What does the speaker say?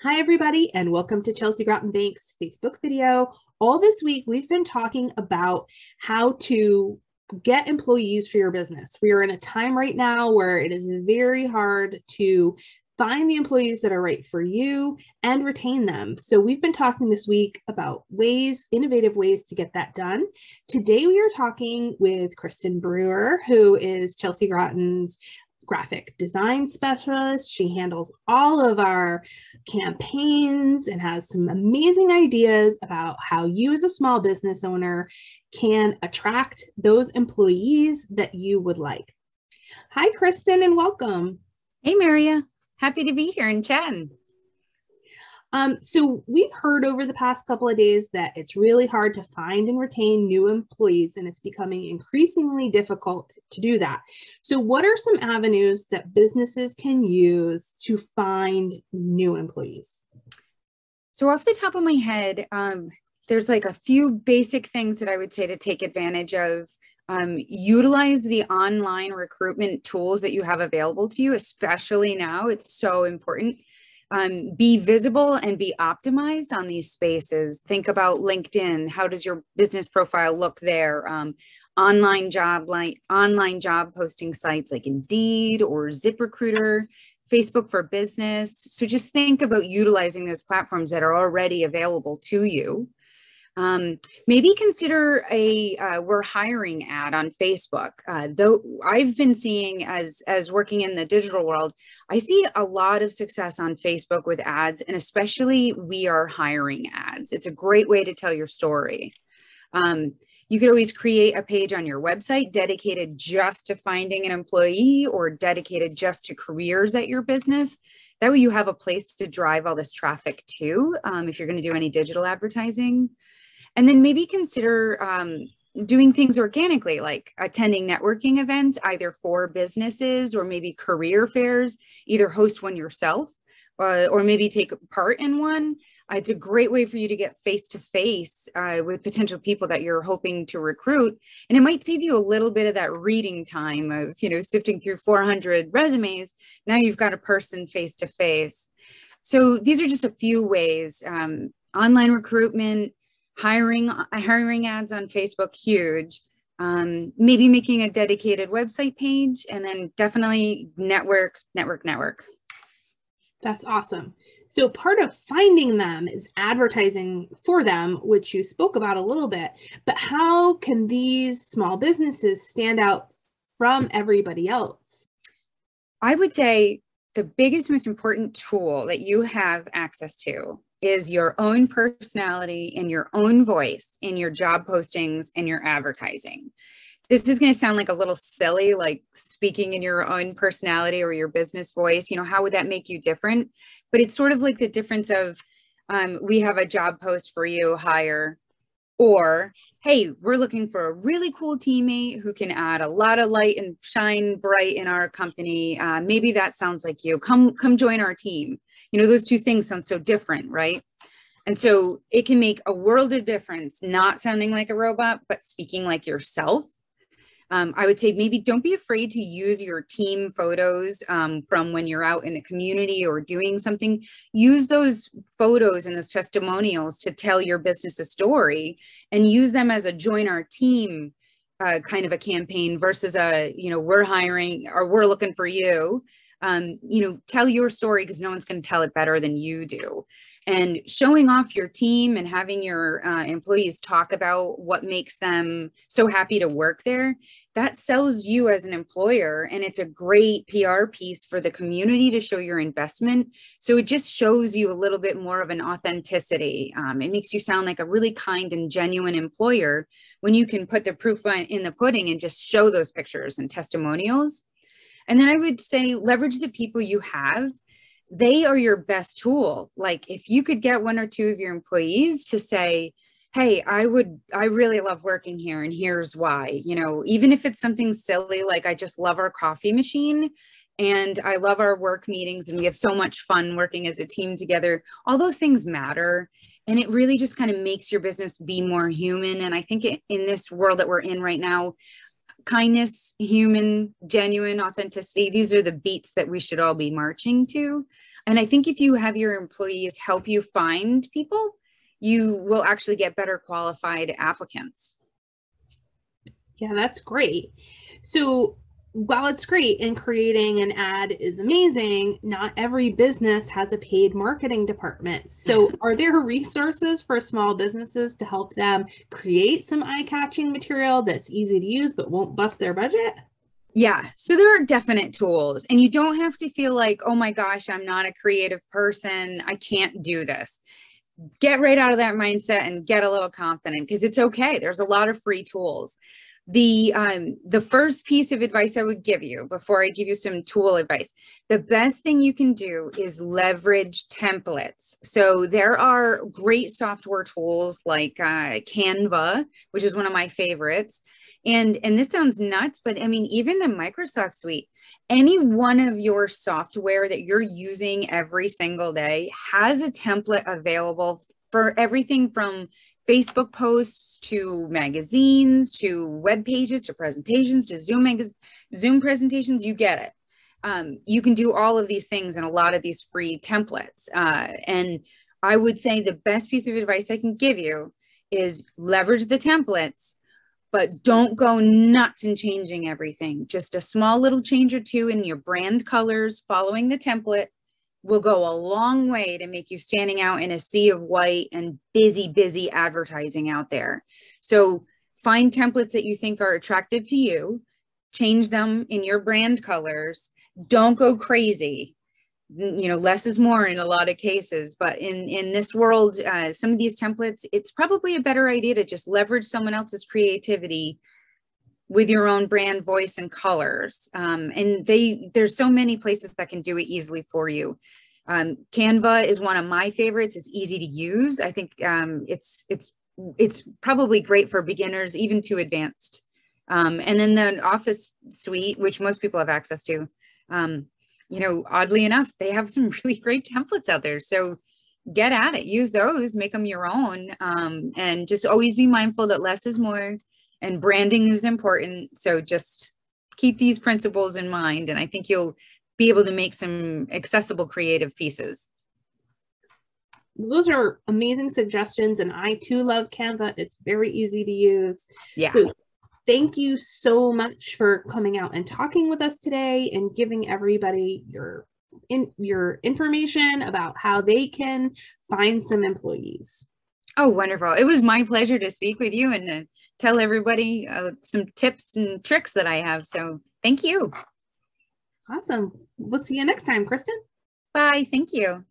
Hi, everybody, and welcome to Chelsea Groton Bank's Facebook video. All this week, we've been talking about how to get employees for your business. We are in a time right now where it is very hard to find the employees that are right for you and retain them. So we've been talking this week about innovative ways to get that done. Today, we are talking with Christen Brewer, who is Chelsea Groton's graphic design specialist. She handles all of our campaigns and has some amazing ideas about how you as a small business owner can attract those employees that you would like. Hi, Christen, and welcome. Hey, Maria. Happy to be here and chatting. So we've heard over the past couple of days that it's really hard to find and retain new employees, and it's becoming increasingly difficult to do that. So what are some avenues that businesses can use to find new employees? So off the top of my head, there's like a few basic things that I would say to take advantage of. Utilize the online recruitment tools that you have available to you, especially now. It's so important. Be visible and be optimized on these spaces. Think about LinkedIn. How does your business profile look there? Online job posting sites like Indeed or ZipRecruiter, Facebook for Business. So just think about utilizing those platforms that are already available to you. Maybe consider a we're hiring ad on Facebook. Though I've been seeing as working in the digital world, I see a lot of success on Facebook with ads, and especially we are hiring ads. It's a great way to tell your story. You could always create a page on your website dedicated just to finding an employee or dedicated just to careers at your business. That way you have a place to drive all this traffic to, if you're going to do any digital advertising. And then maybe consider doing things organically, like attending networking events, either for businesses or maybe career fairs, either host one yourself or maybe take part in one. It's a great way for you to get face-to-face with potential people that you're hoping to recruit. And it might save you a little bit of that reading time of, sifting through 400 resumes. Now you've got a person face-to-face. So these are just a few ways. Online recruitment, hiring ads on Facebook, huge. Maybe making a dedicated website page, and then definitely network. That's awesome. So part of finding them is advertising for them, which you spoke about a little bit, but how can these small businesses stand out from everybody else? I would say the biggest, most important tool that you have access to is your own personality and your own voice in your job postings and your advertising. This is going to sound like a little silly, like speaking in your own personality or your business voice. How would that make you different? But it's sort of like the difference of we have a job post for you, hire, or hey, we're looking for a really cool teammate who can add a lot of light and shine bright in our company. Maybe that sounds like you. Come join our team. Those two things sound so different, right? And so it can make a world of difference, not sounding like a robot, but speaking like yourself. I would say maybe don't be afraid to use your team photos from when you're out in the community or doing something. Use those photos and those testimonials to tell your business a story, and use them as a join our team kind of a campaign versus we're hiring or we're looking for you. Tell your story, because no one's going to tell it better than you do. And showing off your team and having your employees talk about what makes them so happy to work there, that sells you as an employer. And it's a great PR piece for the community to show your investment. So it just shows you a little bit more of an authenticity. It makes you sound like a really kind and genuine employer when you can put the proof in the pudding and just show those pictures and testimonials. And then I would say leverage the people you have. They are your best tool. Like if you could get one or two of your employees to say, hey, I really love working here, and here's why. Even if it's something silly, like I just love our coffee machine and I love our work meetings and we have so much fun working as a team together. All those things matter. And it really just kind of makes your business be more human. And I think in this world that we're in right now, kindness, human, genuine authenticity, these are the beats that we should all be marching to. And I think if you have your employees help you find people, you will actually get better qualified applicants. Yeah, that's great. So while it's great and creating an ad is amazing, not every business has a paid marketing department. So are there resources for small businesses to help them create some eye-catching material that's easy to use but won't bust their budget? Yeah, so there are definite tools, and you don't have to feel like, oh my gosh, I'm not a creative person, I can't do this. Get right out of that mindset and get a little confident, because it's okay. There's a lot of free tools. The first piece of advice I would give you before I give you some tool advice, the best thing you can do is leverage templates. So there are great software tools like Canva, which is one of my favorites. And this sounds nuts, but I mean, even the Microsoft suite, any one of your software that you're using every single day has a template available for everything from Facebook posts to magazines, to web pages, to presentations, to Zoom presentations. You get it. You can do all of these things in a lot of these free templates. And I would say the best piece of advice I can give you is leverage the templates, but don't go nuts in changing everything. Just a small little change or two in your brand colors following the template will go a long way to make you standing out in a sea of white and busy advertising out there. So find templates that you think are attractive to you, change them in your brand colors. Don't go crazy. You know, less is more in a lot of cases, but in this world, some of these templates, it's probably a better idea to just leverage someone else's creativity with your own brand voice and colors. And there's so many places that can do it easily for you. Canva is one of my favorites. It's easy to use. I think it's probably great for beginners, even to advanced. And then the Office suite, which most people have access to, you know, oddly enough, they have some really great templates out there. So get at it, use those, make them your own, and just always be mindful that less is more and branding is important. So just keep these principles in mind, and I think you'll be able to make some accessible creative pieces. Those are amazing suggestions, and I too love Canva. It's very easy to use. Yeah. So thank you so much for coming out and talking with us today and giving everybody your information about how they can find some employees. Oh, wonderful. It was my pleasure to speak with you and tell everybody some tips and tricks that I have. So thank you. Awesome. We'll see you next time, Christen. Bye. Thank you.